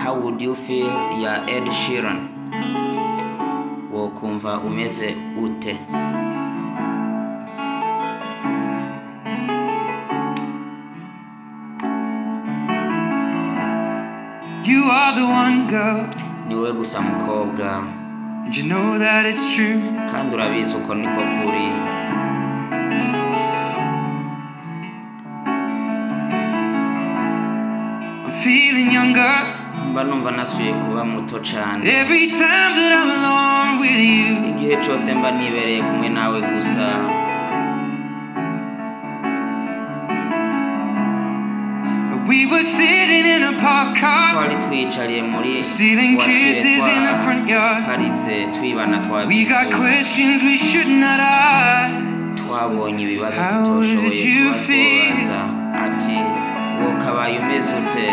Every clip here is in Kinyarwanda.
How would you feel ya Ed Sheeran? Wokumva umeze ute? You are the one girl, Niwe gusa mukobwa, and you know that it's true. kandi urabizi uko niko kuri. I'm feeling younger Mba numva nasubiye kuba muto cyane. every time that I'm alone with you. Igihe cyose mba nibereye kumwe nawe gusa. We were sitting in a park car, Twari twicariye muri stealing kisses in the front yard. paritse twibana We got twabizo. questions we should not ask. Twabonye ibibazo How tutoshoboye did you kuba feel? twabaza. Ati wokabaye umeze ute?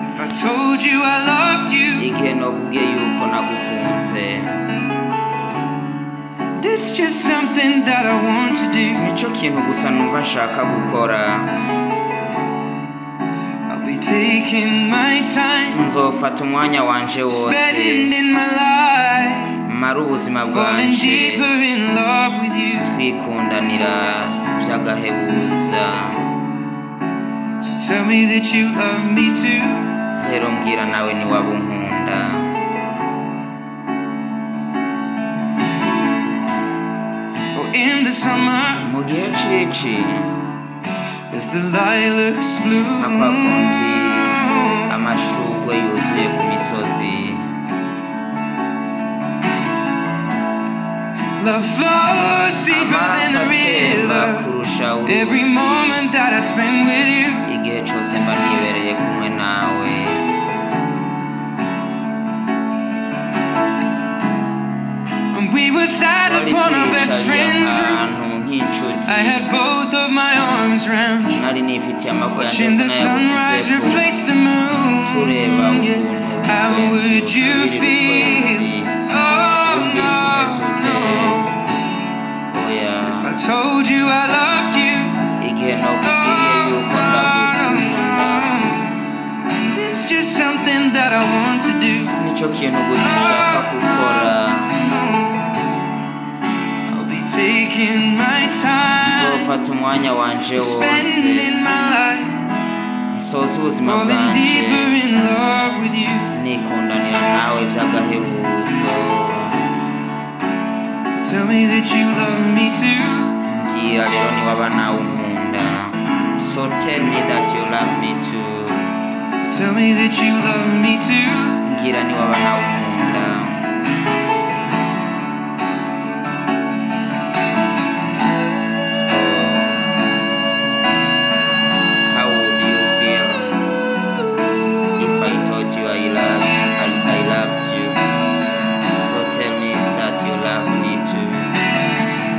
If I told you I loved you, Igihe nokubwiye yuko nagukunze. it's just something that I want to do. Nico kintu gusa numva nshaka gukora. I'll be taking my time, Nzofata umwanya wanje wose. spending my life, Mara ubuzima falling bwanje. deeper in love with you. Twikundanira by'agahebuza. So tell me that you love me too. Rero mbwira nawe ni waba unkunda. Oh, in the summer, Mu gihe cici as the lilacs bloom, nka kundi amashugwe yuzuye ku misozi. love flows deeper Amaraso than a atemba river. kurusha Every uruzi. moment that I spend with you, Igihe cyose mba nibereye kumwe nawe. and we were sat Twari upon our best twicariye friend's roof. ahantu nk'inshuti. I had both of my arms round you, Nari nifitiye amaboko yanjye watching asa the sunrise n'ayagusizeko. replace the moon. Tureba Yeah. ukuntu How utwenzi would you busubira ukwezi. feel? Oh Wumvise umeze no, ute? no. Oya. If I told you I loved you, Igihe nokubwiye yuko ndagukunda. it's just something that I want to do. Nico kintu gusa nshaka gukora. I'll be taking my time, Nzofata umwanya wanje wose. spending my life, Nsoza ubuzima falling bwanje. deeper in love with you. Nikundanira nawe by'agahebuzo. Tell me that you love me too. Mbwira rero ni waba nawe unkunda. So tell me that you love me too. Tell me that you love me too. Mbwira ni waba nawe unkunda. How would you feel if I told you I loved you? So tell me that you love me too.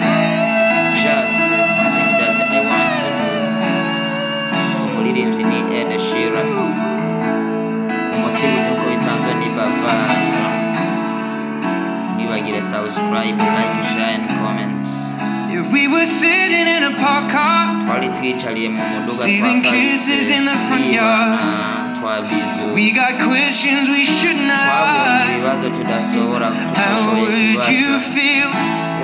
It's just something that I want to do. Umuririmbyi ni Ed Sheeran. Umusizi uko bisanzwe ni Bava. Ntibagire subscribe, like, share and comment. Yeah, we were sitting in a park car, Twari twicariye mu muduga stealing kisses in the front yard. twabizo. We got questions we should not Twabonye ask. ibibazo tudashoboye How would you kubaza. feel?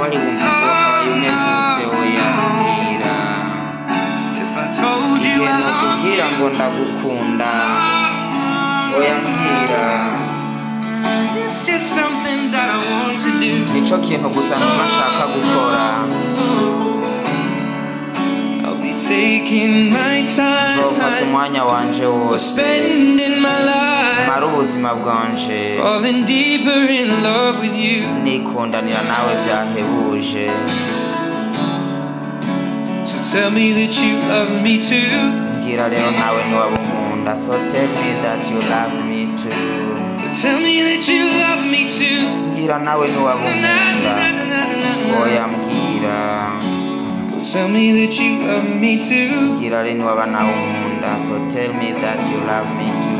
Wari wumva ko wakabaye umeze ute? Oya mbwira. If I told you Igihe I loved nakubwira ngo ndagukunda. Oya mbwira. you, it's just something that I want to do. Nico kintu gusa numva nshaka gukora. I'll be taking my Nzofata time, umwanya wanje wose. spending my life, Mara ubuzima bwanje. falling deeper in love with you. Nikundanira nawe byahebuje. So tell me that you love me too. Mbwira rero nawe ni waba unkunda. So tell me that you love me too. Tell me that you love me too. Mbwira nawe ni waba unkunda. Oya mbwira. Tell me that you love me too. Mbwira rero ni waba nawe unkunda. So tell me that you love me too.